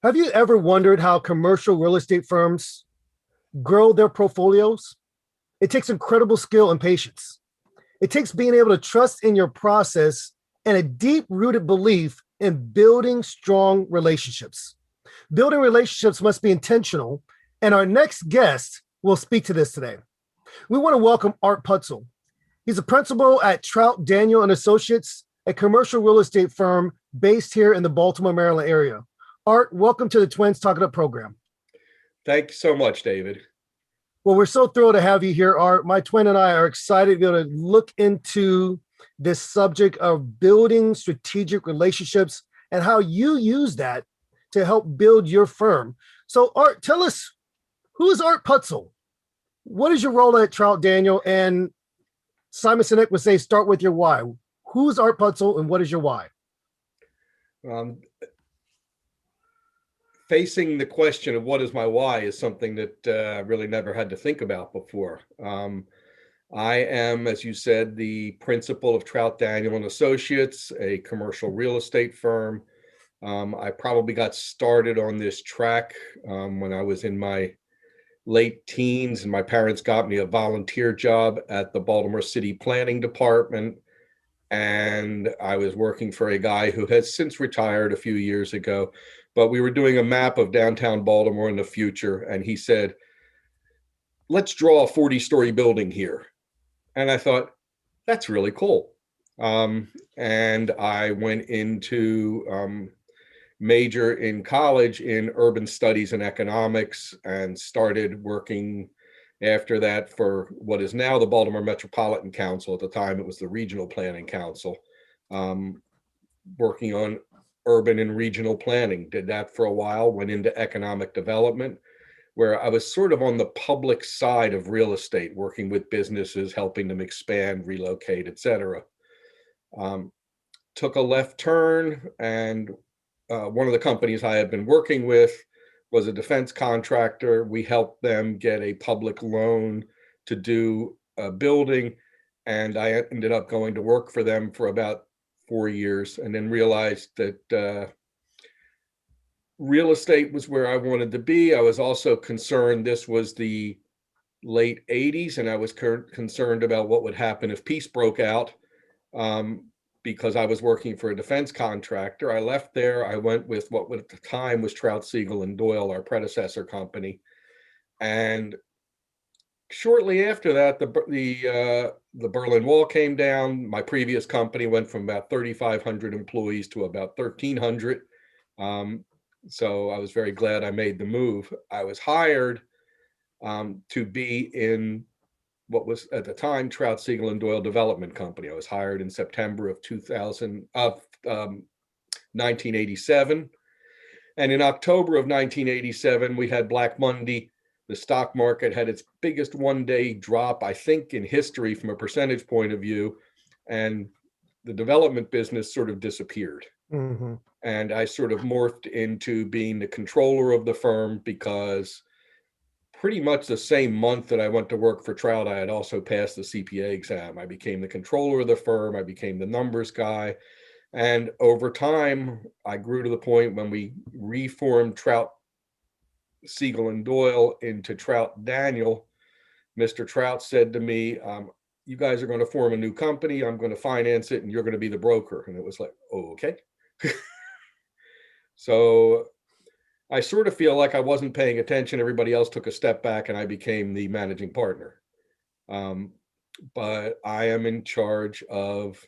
Have you ever wondered how commercial real estate firms grow their portfolios? It takes incredible skill and patience. It takes being able to trust in your process and a deep rooted belief in building strong relationships. Building relationships must be intentional, and our next guest will speak to this today. We want to welcome Art Putzel. He's a principal at Trout Daniel and Associates, a commercial real estate firm based here in the Baltimore, Maryland area. Art, welcome to the Twins Talk It Up program. Thank you so much, David. Well, we're so thrilled to have you here, Art. My twin and I are excited to be able to look into this subject of building strategic relationships and how you use that to help build your firm. So, Art, tell us, who is Art Putzel? What is your role at Trout Daniel? And Simon Sinek would say, start with your why. Who's Art Putzel and what is your why? Facing the question of what is my why is something that I really never had to think about before. I am, as you said, the principal of Trout Daniel and Associates, a commercial real estate firm. I probably got started on this track when I was in my late teens, and my parents got me a volunteer job at the Baltimore City Planning Department. And I was working for a guy who has since retired a few years ago, but we were doing a map of downtown Baltimore in the future. And he said, let's draw a 40-story building here. And I thought, that's really cool. And I went into major in college in urban studies and economics and started working after that for what is now the Baltimore Metropolitan Council. At the time, it was the Regional Planning Council, working on urban and regional planning. Did that for a while, went into economic development, where I was sort of on the public side of real estate, working with businesses, helping them expand, relocate, et cetera. Took a left turn, and one of the companies I had been working with was a defense contractor. We helped them get a public loan to do a building, and I ended up going to work for them for about 4 years, and then realized that real estate was where I wanted to be. I was also concerned this was the late 80s, and I was concerned about what would happen if peace broke out, because I was working for a defense contractor. I left there. I went with what at the time was Trout, Siegel and Doyle, our predecessor company. And shortly after that, the Berlin Wall came down. My previous company went from about 3,500 employees to about 1,300. So I was very glad I made the move. I was hired to be in what was at the time Trout, Siegel and Doyle Development Company. I was hired in September of 1987. And in October of 1987, we had Black Monday. The stock market had its biggest one-day drop, I think, in history from a percentage point of view. And the development business sort of disappeared. Mm-hmm. And I sort of morphed into being the controller of the firm, because pretty much the same month that I went to work for Trout, I had also passed the CPA exam. I became the controller of the firm. I became the numbers guy. And over time, I grew to the point when we reformed Trout, Siegel and Doyle into Trout Daniel. Mr. Trout said to me, you guys are going to form a new company. I'm going to finance it, and you're going to be the broker. And it was like, oh, okay. So I sort of feel like I wasn't paying attention. Everybody else took a step back, and I became the managing partner. But I am in charge of,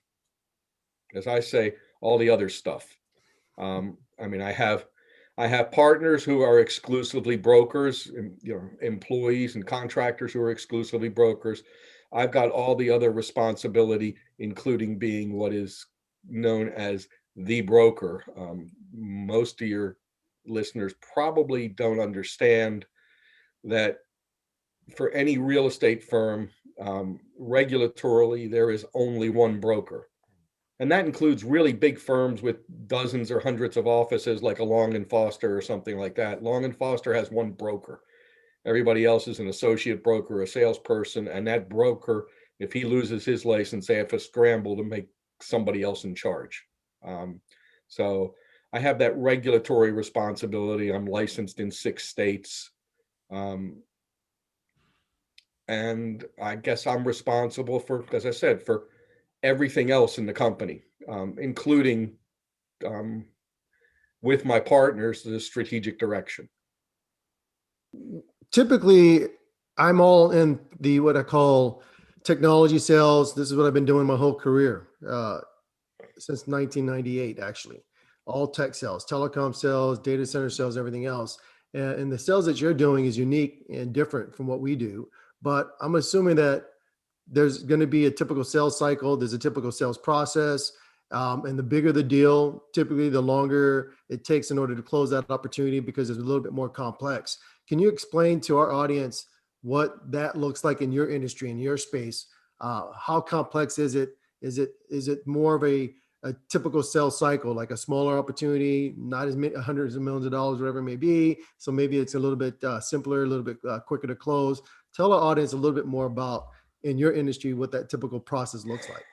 as I say, all the other stuff. I mean, I have partners who are exclusively brokers, and, employees and contractors who are exclusively brokers. I've got all the other responsibility, including being what is known as the broker. Most of your listeners probably don't understand that for any real estate firm, regulatorily, there is only one broker. And that includes really big firms with dozens or hundreds of offices, like a Long and Foster or something like that. Long and Foster has one broker. Everybody else is an associate broker, a salesperson, and that broker, if he loses his license, they have to scramble to make somebody else in charge. So I have that regulatory responsibility. I'm licensed in 6 states. And I guess I'm responsible for, as I said, for everything else in the company, including with my partners, the strategic direction. Typically, I'm all in the what I call technology sales. This is what I've been doing my whole career, since 1998, actually. All tech sales, telecom sales, data center sales, everything else. And the sales that you're doing is unique and different from what we do. But I'm assuming that there's going to be a typical sales cycle. There's a typical sales process. And the bigger the deal, typically the longer it takes in order to close that opportunity because it's a little bit more complex. Can you explain to our audience what that looks like in your industry, in your space? How complex is it? Is it more of a typical sales cycle, like a smaller opportunity, not as many hundreds of millions of dollars, whatever it may be? So maybe it's a little bit simpler, a little bit quicker to close. Tell our audience a little bit more about, in your industry, what that typical process looks like.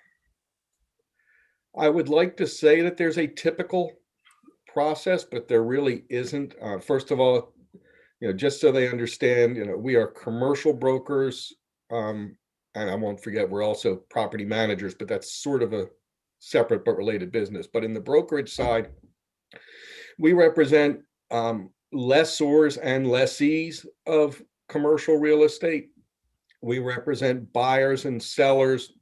I would like to say that there's a typical process, but there really isn't. First of all, just so they understand, we are commercial brokers, and I won't forget, we're also property managers, but that's sort of a separate but related business. But in the brokerage side, we represent lessors and lessees of commercial real estate. We represent buyers and sellers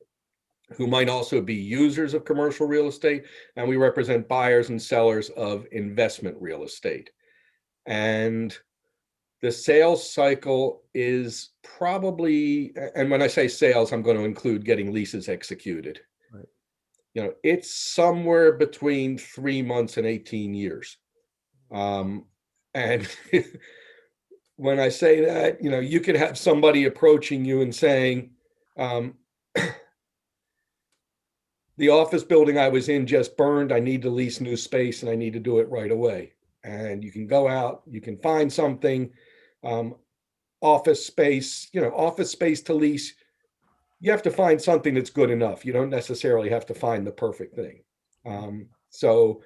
who might also be users of commercial real estate, and we represent buyers and sellers of investment real estate. And the sales cycle is probably, and when I say sales, I'm going to include getting leases executed. Right. It's somewhere between 3 months and 18 years. And when I say that, you could have somebody approaching you and saying, the office building I was in just burned. I need to lease new space and I need to do it right away. And you can go out, you can find something, office space to lease. You have to find something that's good enough. You don't necessarily have to find the perfect thing. So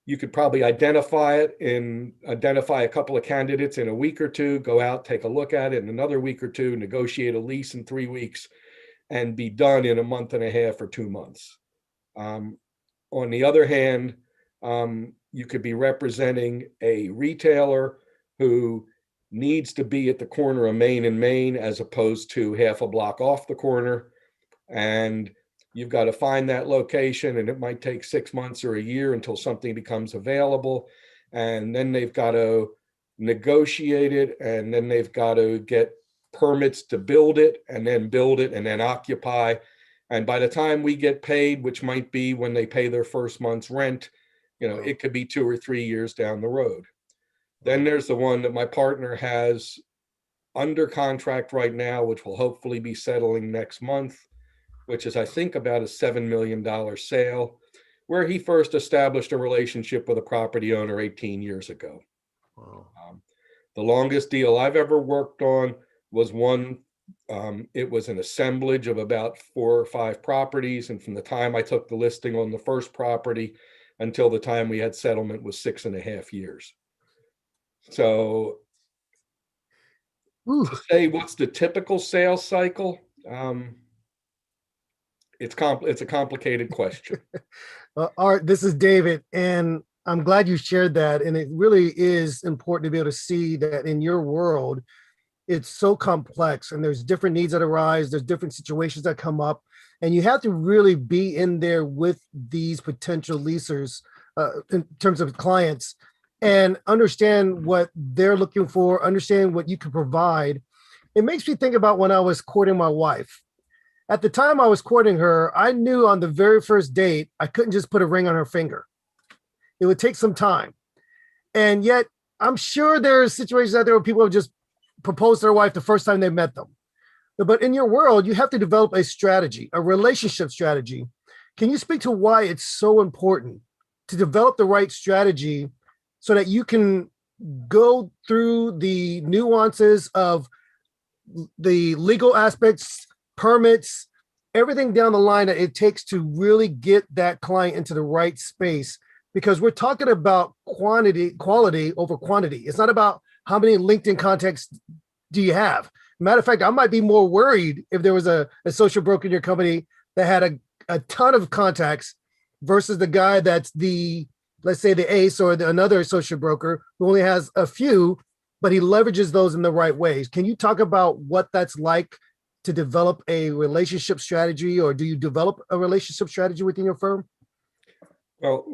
you could probably identify a couple of candidates in a week or two, go out, take a look at it in another week or two, negotiate a lease in 3 weeks, and be done in a month and a half or 2 months. On the other hand, you could be representing a retailer who needs to be at the corner of Main and Main as opposed to half a block off the corner. And you've got to find that location, and it might take 6 months or a year until something becomes available. And then they've got to negotiate it, and then they've got to get permits to build it and then occupy. And by the time we get paid, which might be when they pay their first month's rent, it could be 2 or 3 years down the road. Then there's the one that my partner has under contract right now, which will hopefully be settling next month, which is, I think, about a $7 million sale, where he first established a relationship with a property owner 18 years ago. Wow. The longest deal I've ever worked on was one. It was an assemblage of about 4 or 5 properties. And from the time I took the listing on the first property until the time we had settlement was 6.5 years. So to say what's the typical sales cycle, it's a complicated question. Art, this is David, and I'm glad you shared that. And it really is important to be able to see that in your world, it's so complex and there's different needs that arise. There's different situations that come up, and you have to really be in there with these potential leasers in terms of clients and understand what they're looking for, understand what you can provide. It makes me think about when I was courting my wife. At the time I was courting her, I knew on the very first date, I couldn't just put a ring on her finger. It would take some time. And yet I'm sure there are situations out there where people have just proposed to their wife the first time they met them. But in your world, you have to develop a strategy, a relationship strategy. Can you speak to why it's so important to develop the right strategy so that you can go through the nuances of the legal aspects, permits, everything down the line that it takes to really get that client into the right space because we're talking about quality over quantity. It's not about how many LinkedIn contacts do you have. Matter of fact, I might be more worried if there was a social broker in your company that had a ton of contacts versus the guy that's let's say the ace or another associate broker who only has a few, but he leverages those in the right ways. Can you talk about what that's like to develop a relationship strategy, or do you develop a relationship strategy within your firm? Well,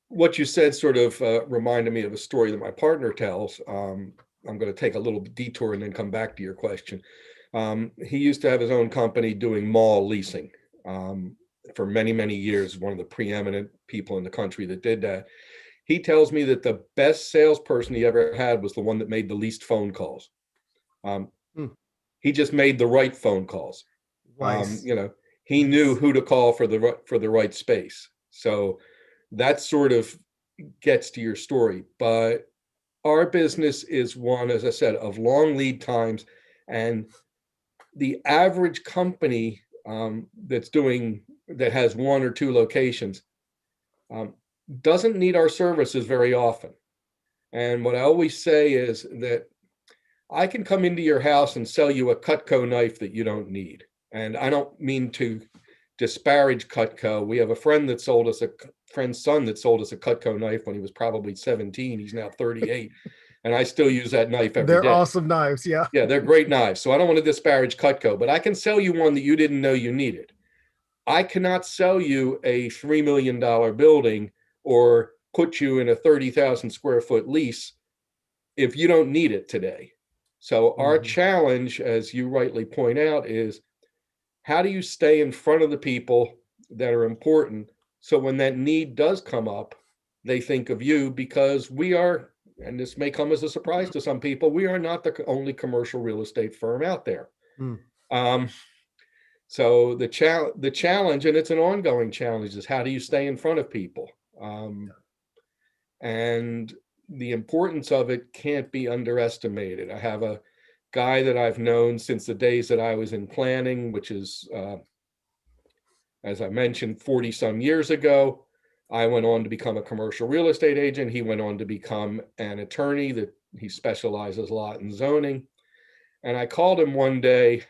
what you said sort of reminded me of a story that my partner tells. I'm going to take a little detour and then come back to your question. He used to have his own company doing mall leasing for many, many years, one of the preeminent people in the country that did that. He tells me that the best salesperson he ever had was the one that made the least phone calls. He just made the right phone calls. Nice. He knew who to call for the right space. So that sort of gets to your story. But our business is one, as I said, of long lead times, and the average company that has one or two locations doesn't need our services very often. And what I always say is that I can come into your house and sell you a Cutco knife that you don't need. And I don't mean to disparage Cutco. We have a friend's son that sold us a Cutco knife when he was probably 17. He's now 38. And I still use that knife every day. They're awesome knives. Yeah. Yeah, they're great knives. So I don't want to disparage Cutco, but I can sell you one that you didn't know you needed. I cannot sell you a $3 million building or put you in a 30,000 square foot lease if you don't need it today. So our challenge, as you rightly point out, is how do you stay in front of the people that are important, so when that need does come up, they think of you, because we are, and this may come as a surprise to some people, we are not the only commercial real estate firm out there. So the challenge, and it's an ongoing challenge, is how do you stay in front of people? And the importance of it can't be underestimated. I have a guy that I've known since the days that I was in planning, which is, as I mentioned, 40 some years ago. I went on to become a commercial real estate agent. He went on to become an attorney that he specializes a lot in zoning. And I called him one day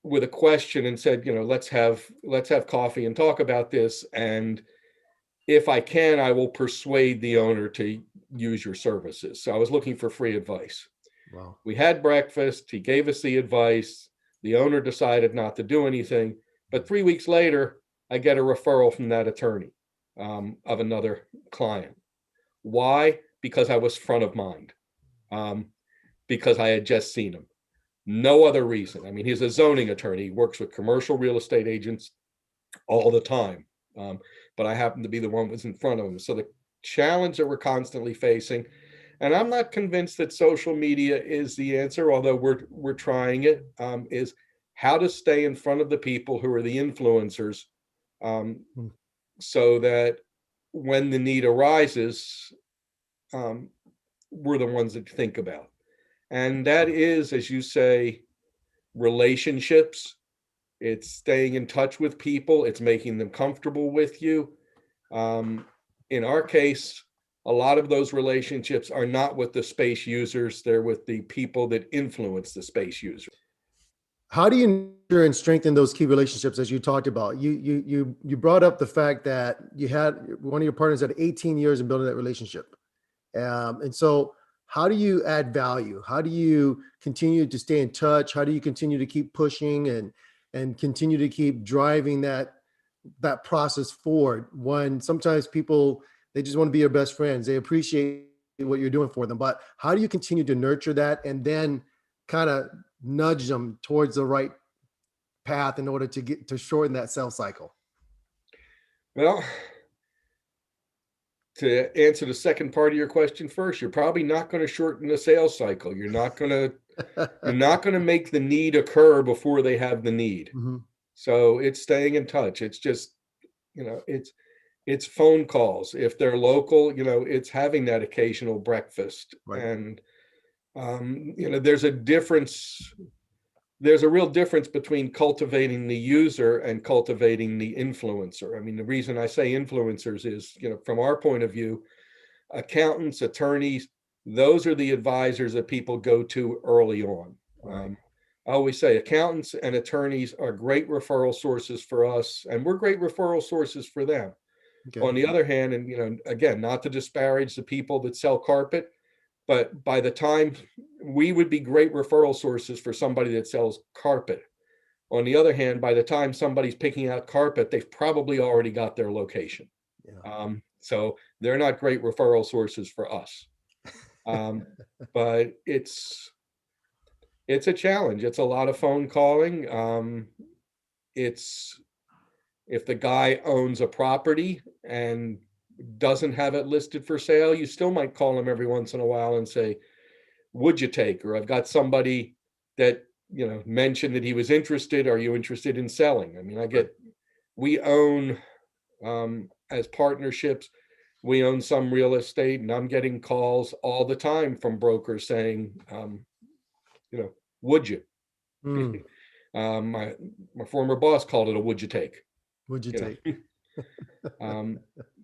with a question and said, let's have coffee and talk about this. And if I can, I will persuade the owner to use your services. So I was looking for free advice. Wow. We had breakfast. He gave us the advice. The owner decided not to do anything. But 3 weeks later, I get a referral from that attorney of another client. Why? Because I was front of mind. Because I had just seen him. No other reason. I mean, he's a zoning attorney. He works with commercial real estate agents all the time. But I happened to be the one that was in front of him. So the challenge that we're constantly facing, and I'm not convinced that social media is the answer, although we're trying it, is how to stay in front of the people who are the influencers, so that when the need arises, we're the ones that think about. And that is, as you say, relationships. It's staying in touch with people. It's making them comfortable with you. In our case, a lot of those relationships are not with the space users. They're with the people that influence the space users. How do you nurture and strengthen those key relationships, as you talked about? You brought up the fact that you had one of your partners had 18 years in building that relationship. And so how do you add value? How do you continue to stay in touch? How do you continue to keep pushing and continue to keep driving that process forward, when sometimes people, they just want to be your best friends. They appreciate what you're doing for them. But how do you continue to nurture that and then kind of nudge them towards the right path in order to shorten that sales cycle? Well, to answer the second part of your question first, you're probably not going to shorten the sales cycle. You're not going to make the need occur before they have the need. So it's staying in touch. It's just, it's phone calls. If they're local, it's having that occasional breakfast. Right. And, there's a difference there's a real difference between cultivating the user and cultivating the influencer. I mean, the reason I say influencers is, from our point of view, accountants, attorneys, those are the advisors that people go to early on. Right. I always say accountants and attorneys are great referral sources for us, and we're great referral sources for them. Okay. On the other hand, and again, not to disparage the people that sell carpet, but by the time we would be great referral sources for somebody that sells carpet. On the other hand, by the time somebody's picking out carpet, they've probably already got their location. Yeah. So they're not great referral sources for us. But it's a challenge. It's a lot of phone calling. It's if the guy owns a property and doesn't have it listed for sale, you still might call him every once in a while and say, would you take? Or I've got somebody that, mentioned that he was interested. Are you interested in selling? I mean, we own, as partnerships, we own some real estate, and I'm getting calls all the time from brokers saying, would you? My former boss called it a would you take? Would you take?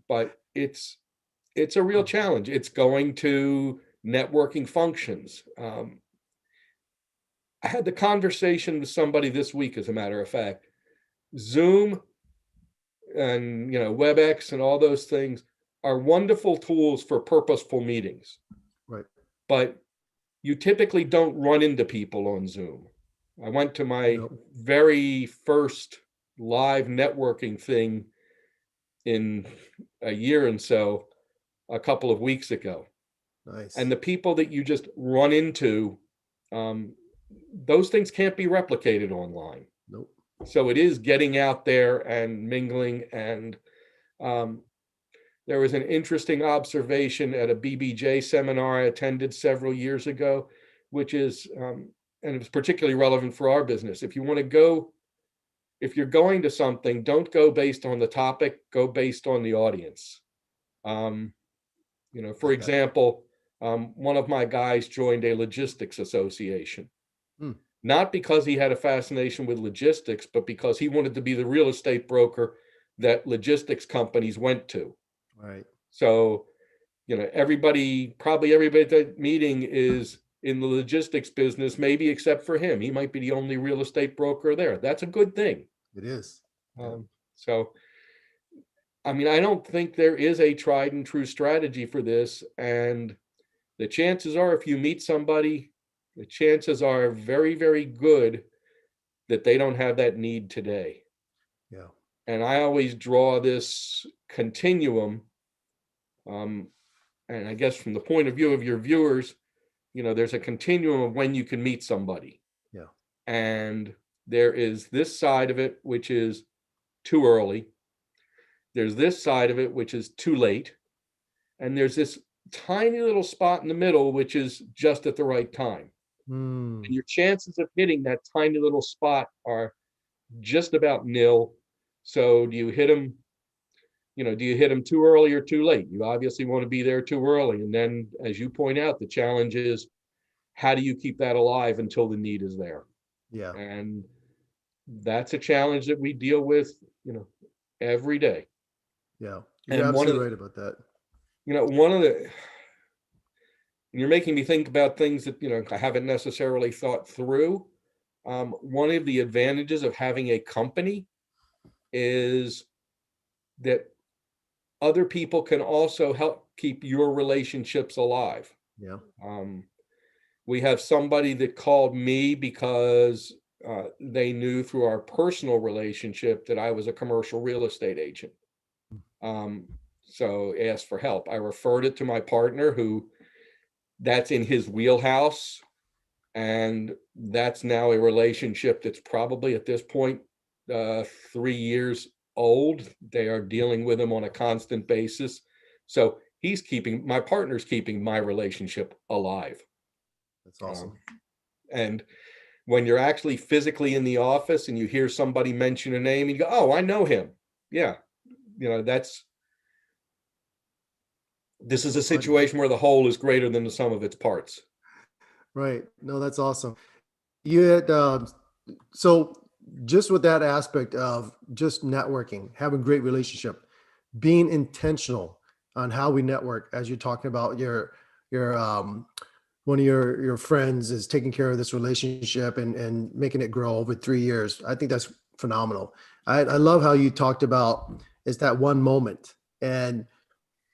But it's a real challenge. It's going to networking functions. I had the conversation with somebody this week, as a matter of fact. Zoom and WebEx and all those things are wonderful tools for purposeful meetings. Right. But you typically don't run into people on Zoom. I went to my very first live networking thing in a year and so a couple of weeks ago. Nice. And the people that you just run into, those things can't be replicated online. Nope. So it is getting out there and mingling. And there was an interesting observation at a BBJ seminar I attended several years ago, which is, and it was particularly relevant for our business. If you're going to something, don't go based on the topic, go based on the audience. For example, one of my guys joined a logistics association, not because he had a fascination with logistics, but because he wanted to be the real estate broker that logistics companies went to. Right. So, probably everybody at that meeting is in the logistics business, maybe except for him. He might be the only real estate broker there. That's a good thing. It is. So, I mean, I don't think there is a tried and true strategy for this. And the chances are, if you meet somebody, the chances are very, very good that they don't have that need today. Yeah. And I always draw this continuum. And I guess from the point of view of your viewers, there's a continuum of when you can meet somebody. Yeah. And there is this side of it, which is too early. There's this side of it, which is too late. And there's this tiny little spot in the middle, which is just at the right time. And your chances of hitting that tiny little spot are just about nil. So do you hit them? Do you hit them too early or too late? You obviously want to be there too early. And then, as you point out, the challenge is, how do you keep that alive until the need is there? Yeah. And that's a challenge that we deal with, every day. Yeah. You're absolutely right about that. You're making me think about things that, I haven't necessarily thought through. One of the advantages of having a company is that other people can also help keep your relationships alive. Yeah. We have somebody that called me because they knew through our personal relationship that I was a commercial real estate agent. So asked for help. I referred it to my partner, who that's in his wheelhouse. And that's now a relationship that's probably at this point 3 years old. They are dealing with him on a constant basis. So my partner's keeping my relationship alive. That's awesome. And when you're actually physically in the office and you hear somebody mention a name, you go, oh, I know him. Yeah. This is a situation where the whole is greater than the sum of its parts. Right. No, that's awesome. You had So just with that aspect of just networking, having great relationship, being intentional on how we network, as you're talking about your one of your friends is taking care of this relationship and making it grow over 3 years. I think that's phenomenal. I love how you talked about it's that one moment. And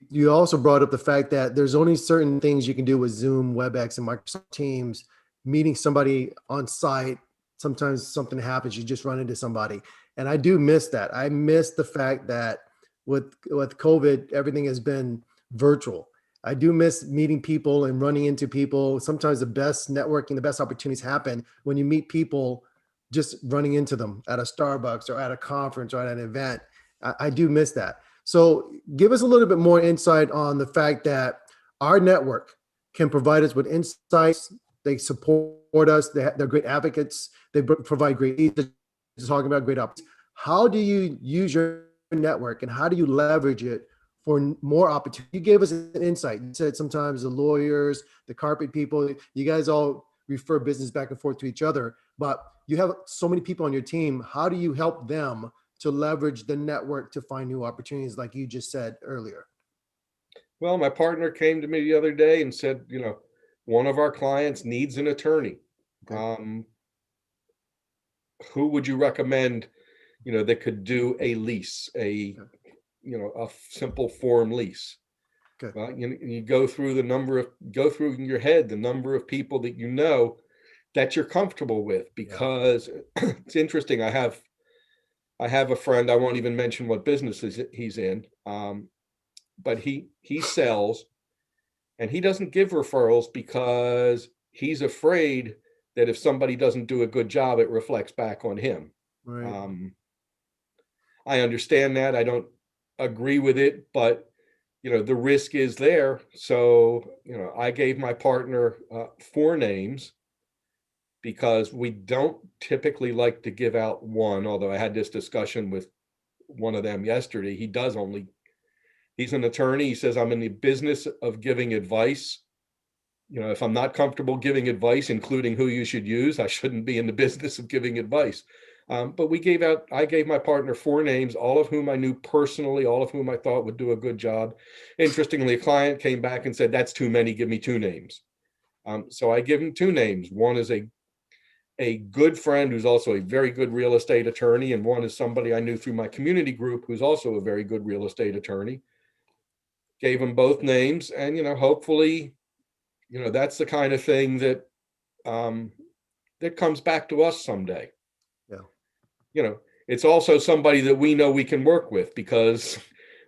you also brought up the fact that there's only certain things you can do with Zoom, WebEx, and Microsoft Teams. Meeting somebody on site, sometimes something happens, you just run into somebody. And I do miss that. I miss the fact that with COVID, everything has been virtual. I do miss meeting people and running into people. Sometimes the best networking, the best opportunities happen when you meet people just running into them at a Starbucks or at a conference or at an event. I do miss that. So give us a little bit more insight on the fact that our network can provide us with insights. They support us. They're great advocates. They provide great leads. Talking about great opportunities. How do you use your network and how do you leverage it for more opportunity? You gave us an insight. You said sometimes the lawyers, the carpet people, you guys all refer business back and forth to each other, but you have so many people on your team. How do you help them to leverage the network to find new opportunities like you just said earlier? Well, my partner came to me the other day and said, one of our clients needs an attorney. Okay. Who would you recommend, that could do a lease, a simple form lease? Okay. Well, you go through in your head the number of people that you're comfortable with, because it's interesting. I have a friend, I won't even mention what business he's in, but he sells, and he doesn't give referrals because he's afraid that if somebody doesn't do a good job, it reflects back on him. Right. I understand that. I don't agree with it, but the risk is there. So, I gave my partner 4 names, because we don't typically like to give out one, although I had this discussion with one of them yesterday. He's an attorney. He says, I'm in the business of giving advice. If I'm not comfortable giving advice, including who you should use, I shouldn't be in the business of giving advice. But I gave my partner 4 names, all of whom I knew personally, all of whom I thought would do a good job. Interestingly, a client came back and said, that's too many, give me 2 names. So I give him 2 names. One is a good friend who's also a very good real estate attorney, and one is somebody I knew through my community group who's also a very good real estate attorney. Gave them both names, and hopefully, that's the kind of thing that that comes back to us someday. Yeah. It's also somebody that we know we can work with, because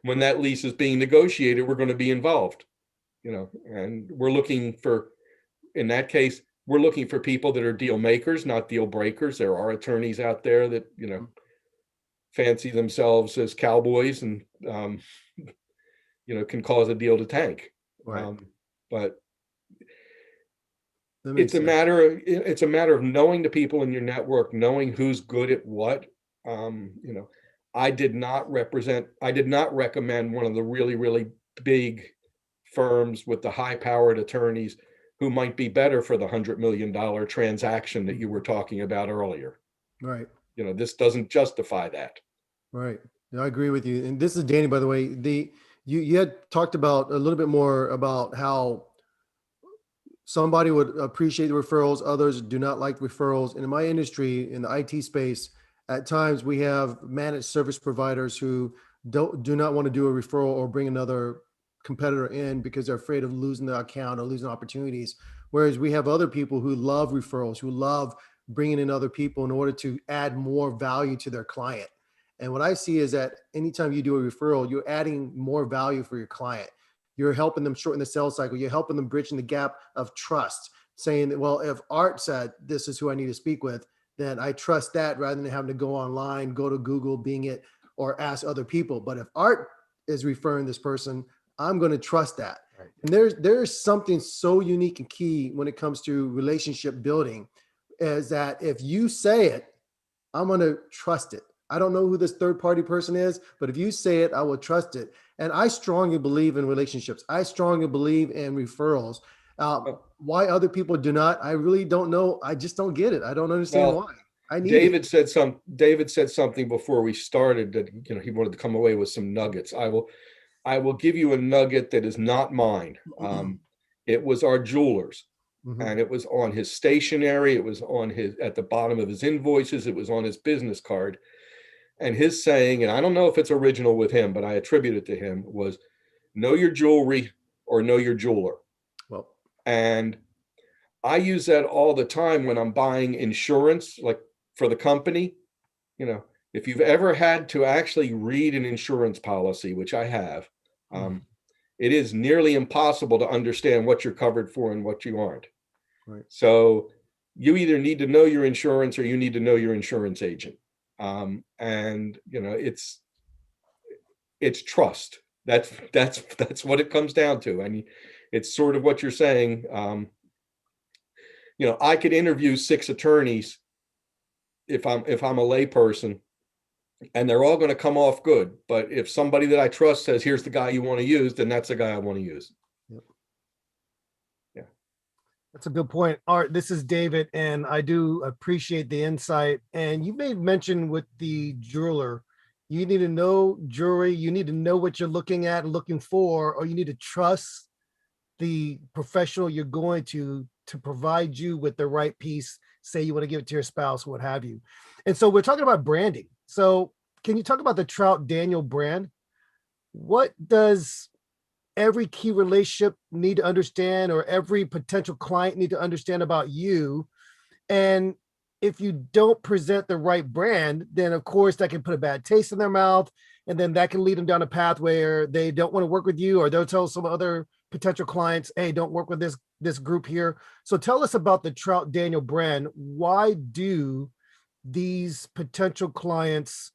when that lease is being negotiated, we're going to be involved. And we're looking for, in that case, we're looking for people that are deal makers, not deal breakers. There are attorneys out there that, fancy themselves as cowboys and, can cause a deal to tank. Right. But That makes it's a sense. matter of knowing the people in your network, knowing who's good at what. I did not recommend one of the really, really big firms with the high-powered attorneys who might be better for the $100 million transaction that you were talking about earlier. Right. This doesn't justify that. Right. Yeah, I agree with you. And this is Danny, by the way. You had talked about a little bit more about how somebody would appreciate the referrals, others do not like referrals. And in my industry, in the IT space, at times we have managed service providers who do not want to do a referral or bring another competitor in because they're afraid of losing the account or losing opportunities. Whereas we have other people who love referrals, who love bringing in other people in order to add more value to their client. And what I see is that anytime you do a referral, you're adding more value for your client. You're helping them shorten the sales cycle. You're helping them bridging the gap of trust, saying that, well, if Art said this is who I need to speak with, then I trust that rather than having to go online, go to Google, Bing it, or ask other people. But if Art is referring this person, I'm going to trust that. Right. And there's something so unique and key when it comes to relationship building, is that if you say it, I'm going to trust it. I don't know who this third party person is, but if you say it, I will trust it. And I strongly believe in relationships. I strongly believe in referrals. Why other people do not, I really don't know. I just don't get it. I don't understand why. I need it. David said something before we started that, he wanted to come away with some nuggets. I will give you a nugget that is not mine. It was our jeweler's, Mhm. and it was on his stationery. It was on at the bottom of his invoices. It was on his business card. And his saying, and I don't know if it's original with him, but I attribute it to him, was know your jewelry or know your jeweler. Well, And I use that all the time when I'm buying insurance, like for the company. If you've ever had to actually read an insurance policy, which I have, it is nearly impossible to understand what you're covered for and what you aren't. right. So you either need to know your insurance or you need to know your insurance agent. And it's trust. That's what it comes down to. And it's sort of what you're saying. I could interview 6 attorneys if I'm a layperson, and they're all going to come off good. But if somebody that I trust says, here's the guy you want to use, then that's the guy I want to use. Yep. Yeah. That's a good point. Art, this is David, and I do appreciate the insight. And you made mention with the jeweler, you need to know jewelry, you need to know what you're looking at and looking for, or you need to trust the professional you're going to provide you with the right piece. Say you want to give it to your spouse, what have you. And so we're talking about branding. So can you talk about the Trout Daniel brand? What does every key relationship need to understand, or every potential client need to understand about you? And if you don't present the right brand, then of course that can put a bad taste in their mouth. And then that can lead them down a path where they don't want to work with you, or they'll tell some other potential clients, hey, don't work with this group here. So tell us about the Trout Daniel brand. Why do these potential clients,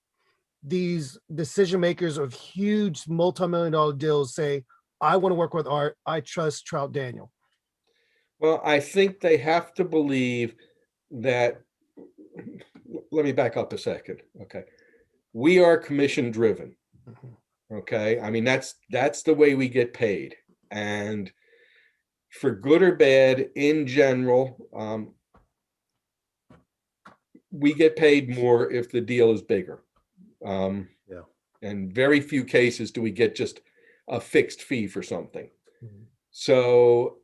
these decision makers of huge multi-million-dollar deals say, I want to work with Art, I trust Trout Daniel? Well, I think they have to believe that. Let me back up a second. Okay. We are commission driven. Okay. I mean, that's the way we get paid. And for good or bad, in general, we get paid more if the deal is bigger. Yeah. And very few cases do we get just a fixed fee for something. So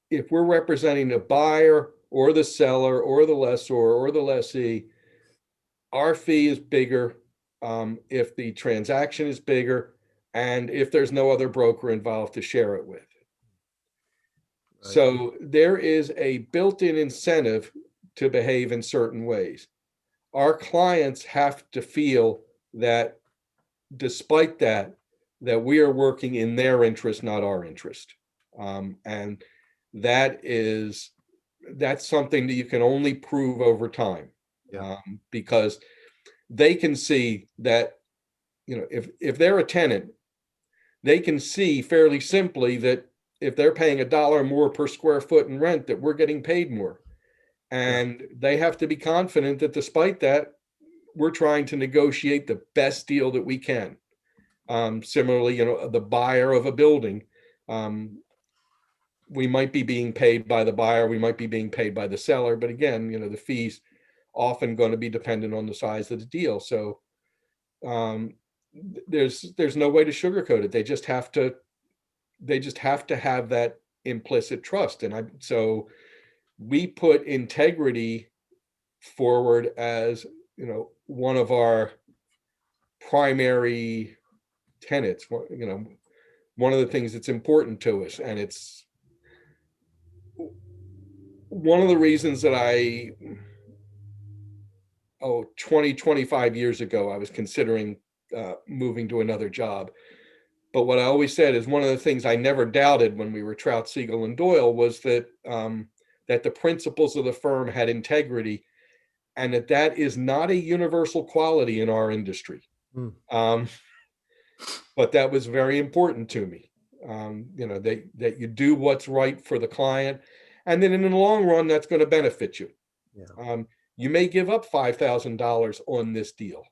if we're representing the buyer or the seller or the lessor or the lessee, our fee is bigger if the transaction is bigger and if there's no other broker involved to share it with. Right. So there is a built-in incentive to behave in certain ways. Our clients have to feel that despite that we are working in their interest, not our interest. And that's something that you can only prove over time. Yeah. Because they can see that, if they're a tenant, they can see fairly simply that if they're paying $1 more per square foot in rent, that we're getting paid more. And they have to be confident that despite that, we're trying to negotiate the best deal that we can. Similarly, the buyer of a building, we might be being paid by the buyer, we might be being paid by the seller, but again, the fees often going to be dependent on the size of the deal. So there's no way to sugarcoat it. They just have to have that implicit trust. And so we put integrity forward as, one of our primary tenets, one of the things that's important to us. And it's one of the reasons that 25 years ago, I was considering moving to another job. But what I always said is one of the things I never doubted when we were Trout, Siegel, and Doyle was that that the principles of the firm had integrity, and that is not a universal quality in our industry. But that was very important to me. That you do what's right for the client, and then in the long run, that's going to benefit you. Yeah. You may give up $5,000 on this deal.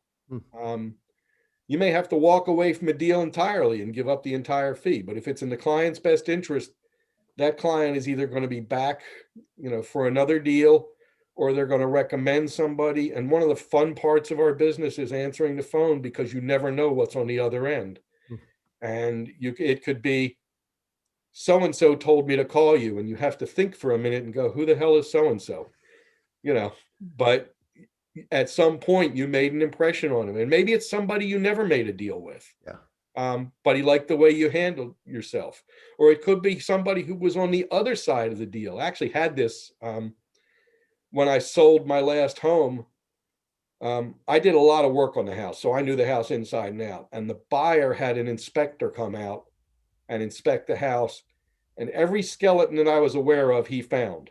You may have to walk away from a deal entirely and give up the entire fee. But if it's in the client's best interest, that client is either going to be back, for another deal, or they're going to recommend somebody. And one of the fun parts of our business is answering the phone, because you never know what's on the other end. And it could be, so-and-so told me to call you, and you have to think for a minute and go, who the hell is so-and-so? But at some point you made an impression on him, and maybe it's somebody you never made a deal with. But he liked the way you handled yourself. Or it could be somebody who was on the other side of the deal. I actually had this when I sold my last home. I did a lot of work on the house, so I knew the house inside and out. And the buyer had an inspector come out and inspect the house, and every skeleton that I was aware of, he found.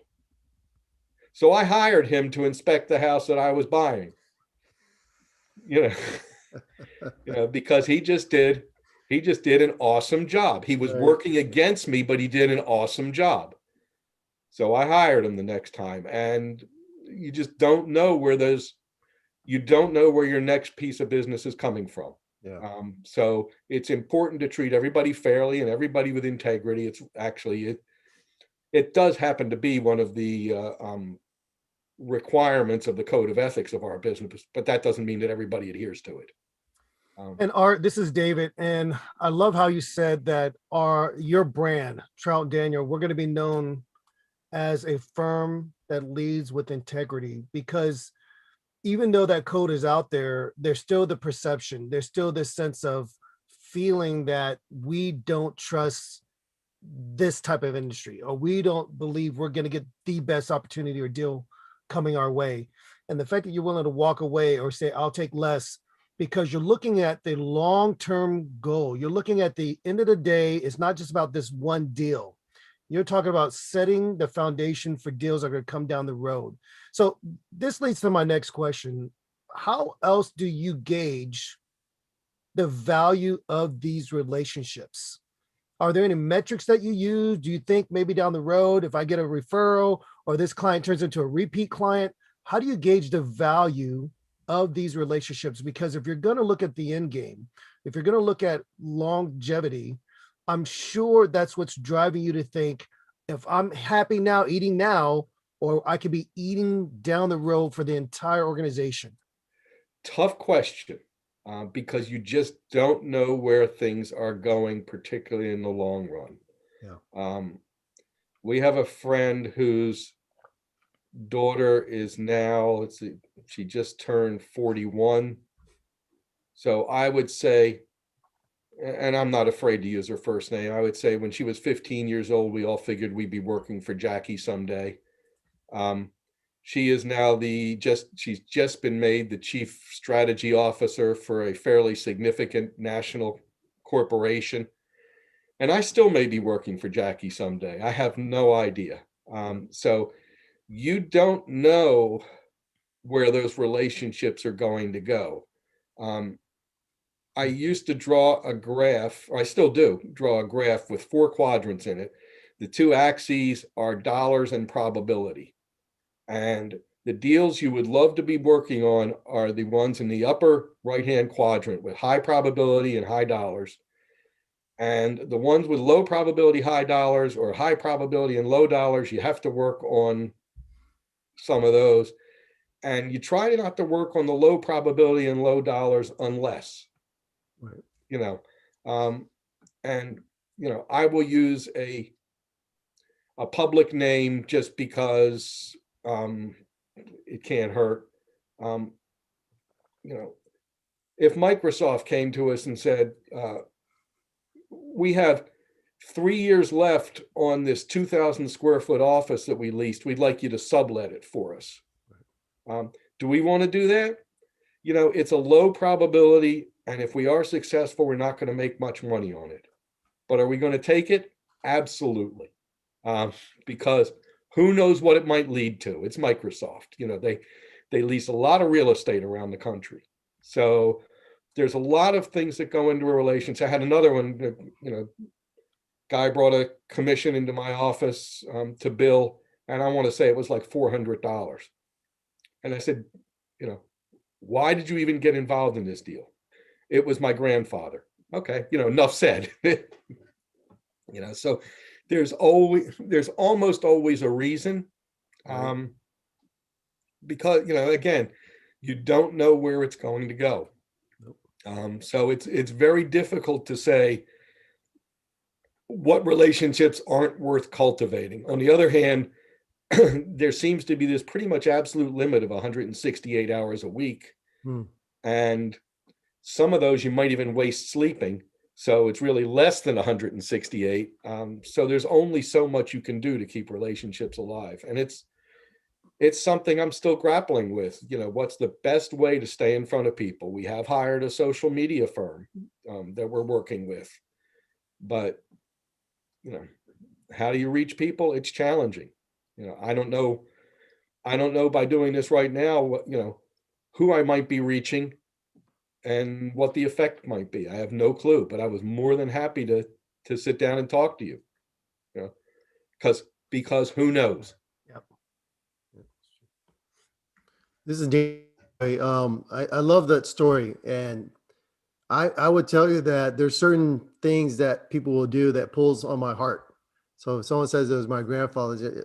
So I hired him to inspect the house that I was buying, because he just did an awesome job. He was working against me, but he did an awesome job. So I hired him the next time. And you just don't know where your next piece of business is coming from. So it's important to treat everybody fairly and everybody with integrity. It's actually, it does happen to be one of the requirements of the code of ethics of our business, but that doesn't mean that everybody adheres to it. And Art, this is David, and I love how you said that your brand, Trout Daniel, we're going to be known as a firm that leads with integrity, because even though that code is out there, there's still the perception, there's still this sense of feeling that we don't trust this type of industry, or we don't believe we're going to get the best opportunity or deal coming our way. And the fact that you're willing to walk away or say, I'll take less, because you're looking at the long-term goal. You're looking at the end of the day, it's not just about this one deal. You're talking about setting the foundation for deals that are going to come down the road. So this leads to my next question. How else do you gauge the value of these relationships? Are there any metrics that you use? Do you think maybe down the road, if I get a referral or this client turns into a repeat client, how do you gauge the value of these relationships? Because if you're going to look at the end game, if you're going to look at longevity, I'm sure that's what's driving you to think, if I'm happy now, eating now, or I could be eating down the road for the entire organization. Tough question, because you just don't know where things are going, particularly in the long run. We have a friend whose daughter is now, she just turned 41. So I would say, and I'm not afraid to use her first name, I would say when she was 15 years old, we all figured we'd be working for Jackie someday. She is now she's just been made the chief strategy officer for a fairly significant national corporation. And I still may be working for Jackie someday. I have no idea. So you don't know where those relationships are going to go. I used to draw a graph, or I still do draw a graph with 4 quadrants in it. The 2 axes are dollars and probability. And the deals you would love to be working on are the ones in the upper right-hand quadrant with high probability and high dollars. And the ones with low probability, high dollars, or high probability and low dollars, you have to work on some of those. And you try not to work on the low probability and low dollars unless, I will use a public name just because it can't hurt. If Microsoft came to us and said, we have 3 years left on this 2,000 square foot office that we leased, we'd like you to sublet it for us. Do we want to do that? It's a low probability, and if we are successful, we're not going to make much money on it. But are we going to take it? Absolutely. Because who knows what it might lead to? It's Microsoft. They lease a lot of real estate around the country. So there's a lot of things that go into a relationship. I had another one, guy brought a commission into my office to bill, and I want to say it was like $400. And I said, why did you even get involved in this deal? It was my grandfather. Okay, enough said. So there's almost always a reason. because, again, you don't know where it's going to go. So it's very difficult to say what relationships aren't worth cultivating. On the other hand, there seems to be this pretty much absolute limit of 168 hours a week. And some of those you might even waste sleeping. So it's really less than 168. So there's only so much you can do to keep relationships alive. And it's something I'm still grappling with. What's the best way to stay in front of people? We have hired a social media firm that we're working with, but how do you reach people? It's challenging. I don't know by doing this right now, who I might be reaching and what the effect might be. I have no clue, but I was more than happy to sit down and talk to you, because who knows? This is Dave. I love that story, and I would tell you that there's certain things that people will do that pulls on my heart. So if someone says it was my grandfather,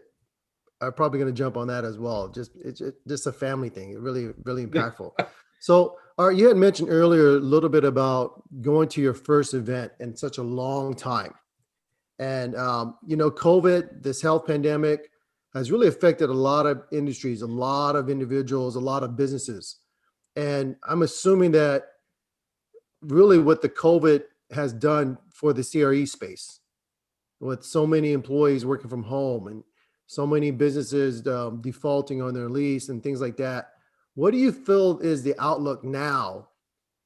I'm probably going to jump on that as well. It's just a family thing. It really, really impactful. So, Art, you had mentioned earlier a little bit about going to your first event in such a long time. And, COVID, this health pandemic has really affected a lot of industries, a lot of individuals, a lot of businesses. And I'm assuming that really what the COVID has done for the CRE space, with so many employees working from home and so many businesses defaulting on their lease and things like that. What do you feel is the outlook now?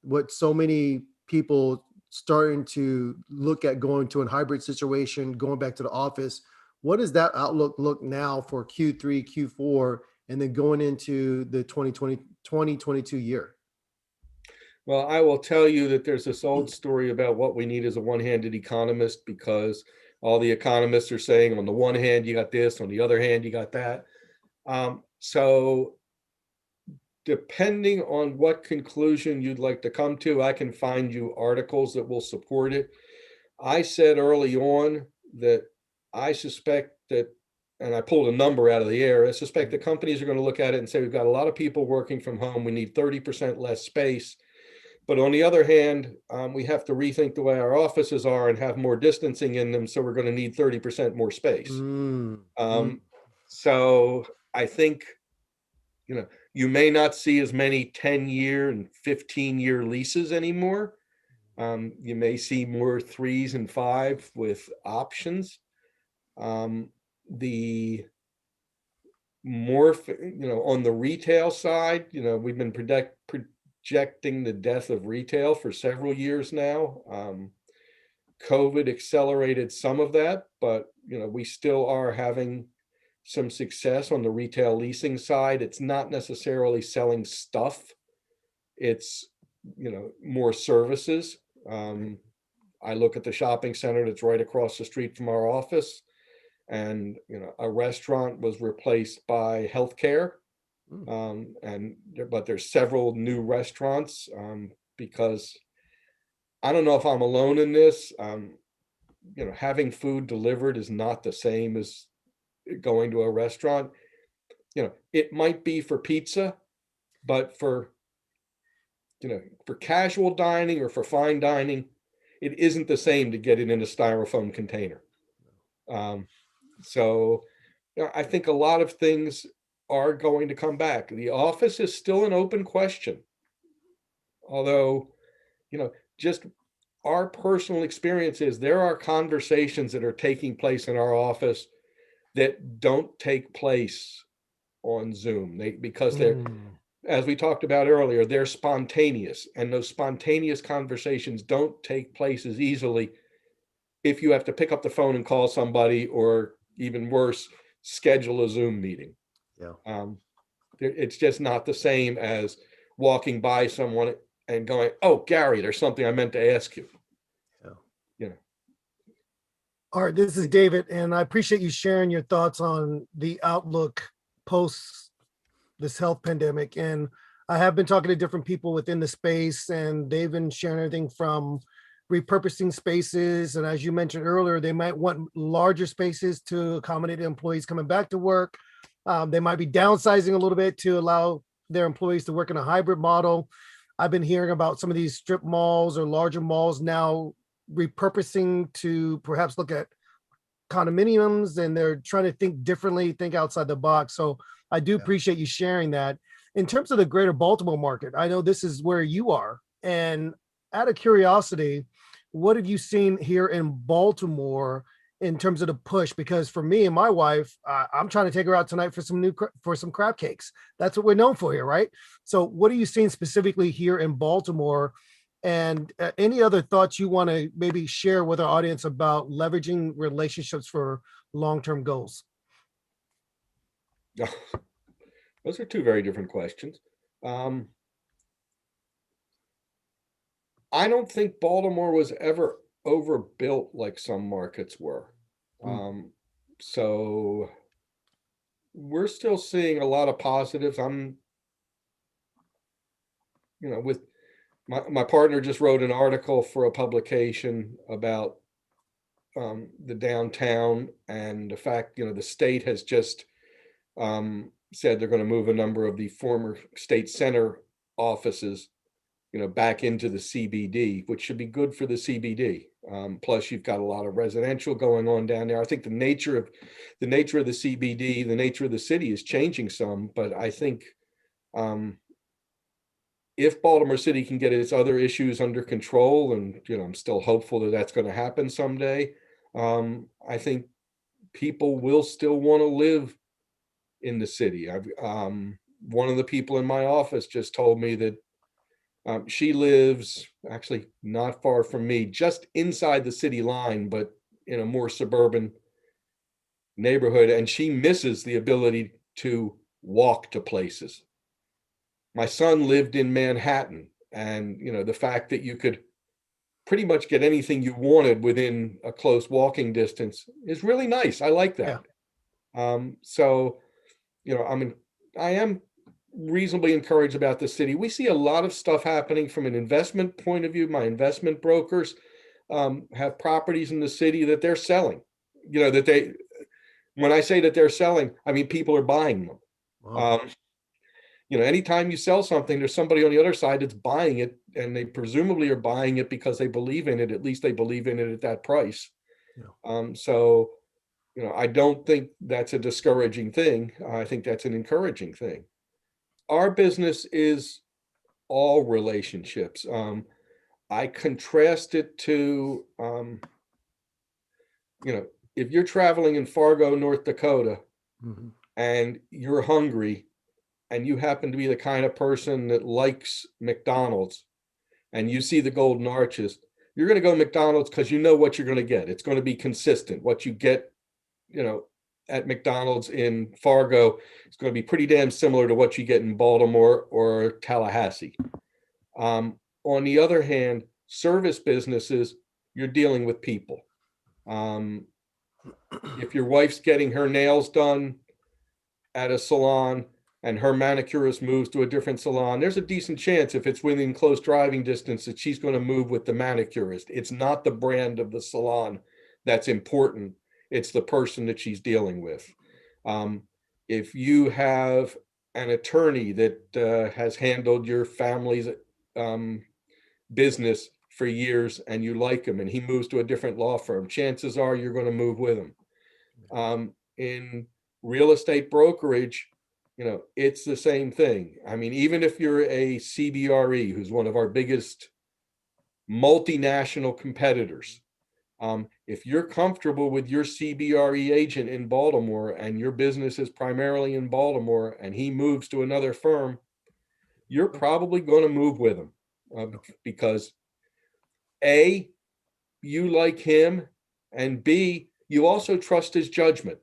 What so many people starting to look at going to a hybrid situation, going back to the office. What does that outlook look now for Q3, Q4, and then going into the 2022 year? Well, I will tell you that there's this old story about what we need is a one-handed economist, because all the economists are saying on the one hand, you got this, on the other hand, you got that. So depending on what conclusion you'd like to come to, I can find you articles that will support it. I said early on that I suspect that, and I pulled a number out of the air, I suspect that companies are going to look at it and say, we've got a lot of people working from home, we need 30% less space. But on the other hand, we have to rethink the way our offices are and have more distancing in them. So we're going to need 30% more space. So I think, you may not see as many 10-year and 15-year leases anymore. You may see more 3s and 5 with options. The more, on the retail side, we've been projecting the death of retail for several years now. COVID accelerated some of that, but we still are having some success on the retail leasing side. It's not necessarily selling stuff. It's, more services. I look at the shopping center that's right across the street from our office, and, a restaurant was replaced by healthcare. But there's several new restaurants, because I don't know if I'm alone in this. Having food delivered is not the same as going to a restaurant. It might be for pizza, but for casual dining or for fine dining, it isn't the same to get it in a styrofoam container. So I think a lot of things are going to come back. The office is still an open question. Although, just our personal experience is there are conversations that are taking place in our office that don't take place on Zoom. Because they're, as we talked about earlier, they're spontaneous, and those spontaneous conversations don't take place as easily if you have to pick up the phone and call somebody, or even worse, schedule a Zoom meeting. It's just not the same as walking by someone and going, "Oh, Gary, there's something I meant to ask you." Art, this is David, and I appreciate you sharing your thoughts on the outlook post this health pandemic. And I have been talking to different people within the space, and they've been sharing everything from repurposing spaces. And as you mentioned earlier, they might want larger spaces to accommodate employees coming back to work. They might be downsizing a little bit to allow their employees to work in a hybrid model. I've been hearing about some of these strip malls or larger malls now repurposing to perhaps look at condominiums, and they're trying to think differently, think outside the box. So I do appreciate you sharing that. In terms of the greater Baltimore market, I know this is where you are. And out of curiosity, what have you seen here in Baltimore in terms of the push? Because for me and my wife, I'm trying to take her out tonight for some crab cakes. That's what we're known for here, right? So what are you seeing specifically here in Baltimore? And any other thoughts you want to maybe share with our audience about leveraging relationships for long-term goals? Those are two very different questions. I don't think Baltimore was ever overbuilt like some markets were. So we're still seeing a lot of positives. With my partner just wrote an article for a publication about the downtown and the fact, the state has just said they're going to move a number of the former state center offices, back into the CBD, which should be good for the CBD. Plus, you've got a lot of residential going on down there. I think the nature of the CBD, the nature of the city is changing some, but I think if Baltimore City can get its other issues under control, and I'm still hopeful that that's going to happen someday, I think people will still want to live in the city. One of the people in my office just told me that she lives actually not far from me, just inside the city line, but in a more suburban neighborhood, and she misses the ability to walk to places. My son lived in Manhattan, and the fact that you could pretty much get anything you wanted within a close walking distance is really nice. I like that. So, I am reasonably encouraged about the city. We see a lot of stuff happening from an investment point of view. My investment brokers have properties in the city that they're selling. When I say that they're selling, I mean people are buying them. Wow. Anytime you sell something, there's somebody on the other side that's buying it, and they presumably are buying it because they believe in it. At least they believe in it at that price. So, I don't think that's a discouraging thing. I think that's an encouraging thing. Our business is all relationships. I contrast it to, if you're traveling in Fargo, North Dakota, and you're hungry, and you happen to be the kind of person that likes McDonald's, and you see the Golden Arches, you're going to go McDonald's because you know what you're going to get. It's going to be consistent. What you get, at McDonald's in Fargo is going to be pretty damn similar to what you get in Baltimore or Tallahassee. On the other hand, service businesses, you're dealing with people. If your wife's getting her nails done at a salon and her manicurist moves to a different salon, there's a decent chance, if it's within close driving distance, that she's going to move with the manicurist. It's not the brand of the salon that's important. It's the person that she's dealing with. If you have an attorney that has handled your family's business for years and you like him and he moves to a different law firm, chances are you're going to move with him. In real estate brokerage, it's the same thing. I mean, even if you're a CBRE, who's one of our biggest multinational competitors, if you're comfortable with your CBRE agent in Baltimore and your business is primarily in Baltimore and he moves to another firm, you're probably going to move with him because A, you like him, and B, you also trust his judgment.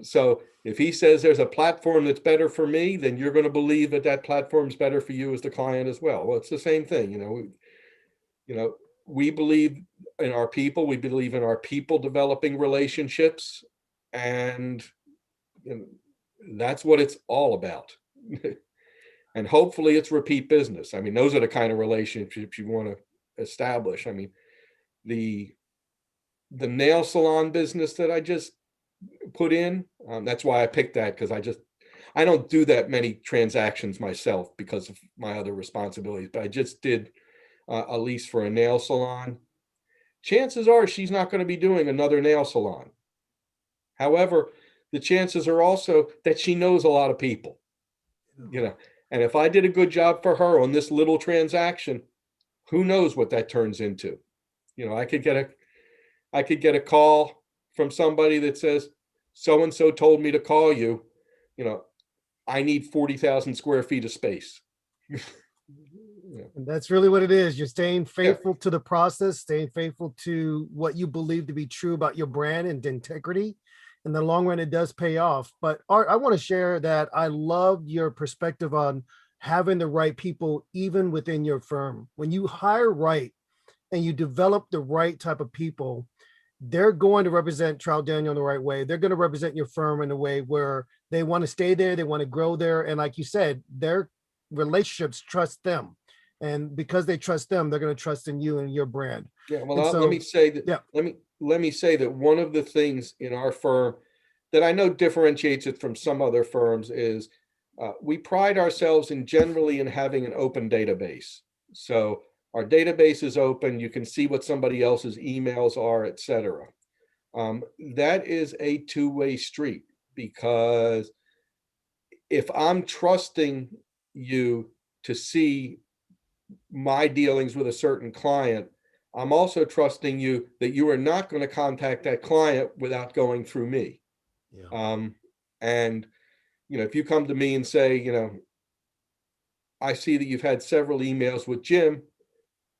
So if he says there's a platform that's better for me, then you're going to believe that that platform's better for you as the client as well. Well, it's the same thing, we believe in our people. We believe in our people developing relationships, and that's what it's all about. And hopefully it's repeat business. I mean, those are the kind of relationships you want to establish. I mean, the nail salon business that I just put in. That's why I picked that, because I don't do that many transactions myself because of my other responsibilities, but I just did a lease for a nail salon. Chances are she's not going to be doing another nail salon. However, the chances are also that she knows a lot of people, and if I did a good job for her on this little transaction, who knows what that turns into. I could get a call from somebody that says, so-and-so told me to call you, I need 40,000 square feet of space. And that's really what it is. You're staying faithful to the process, staying faithful to what you believe to be true about your brand and integrity. In the long run, it does pay off. But Art, I want to share that I love your perspective on having the right people, even within your firm. When you hire right and you develop the right type of people, they're going to represent Trout Daniel in the right way. They're going to represent your firm in a way where they want to stay there, they want to grow there. And like you said, their relationships trust them. And because they trust them, they're going to trust in you and your brand. Yeah, well, let me say that. Let me say that one of the things in our firm that I know differentiates it from some other firms is we pride ourselves generally in having an open database. So our database is open. You can see what somebody else's emails are, et cetera. That is a two-way street, because if I'm trusting you to see my dealings with a certain client, I'm also trusting you that you are not going to contact that client without going through me. Yeah. And, if you come to me and say, I see that you've had several emails with Jim,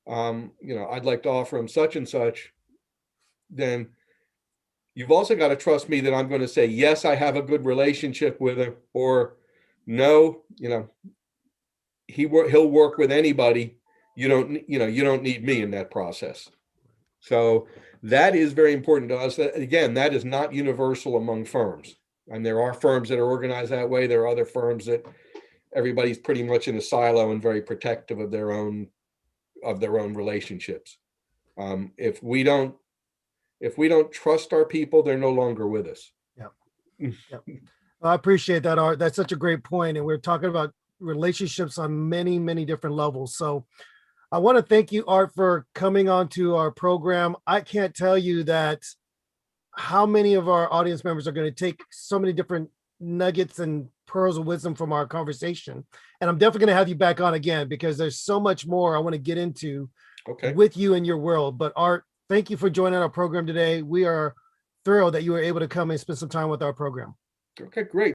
I'd like to offer him such and such, then you've also got to trust me that I'm going to say, yes, I have a good relationship with him, or no, he'll work with anybody. You don't need me in that process. So that is very important to us. Again, that is not universal among firms. And there are firms that are organized that way. There are other firms that everybody's pretty much in a silo and very protective of their own relationships. If we don't trust our people, they're no longer with us. Yeah. I appreciate that, Art. That's such a great point. And we're talking about relationships on many, many different levels. So I want to thank you, Art, for coming on to our program. I can't tell you that how many of our audience members are going to take so many different nuggets and pearls of wisdom from our conversation. And I'm definitely going to have you back on again, because there's so much more I want to get into with you and your world. But Art, thank you for joining our program today. We are thrilled that you were able to come and spend some time with our program. Okay, great.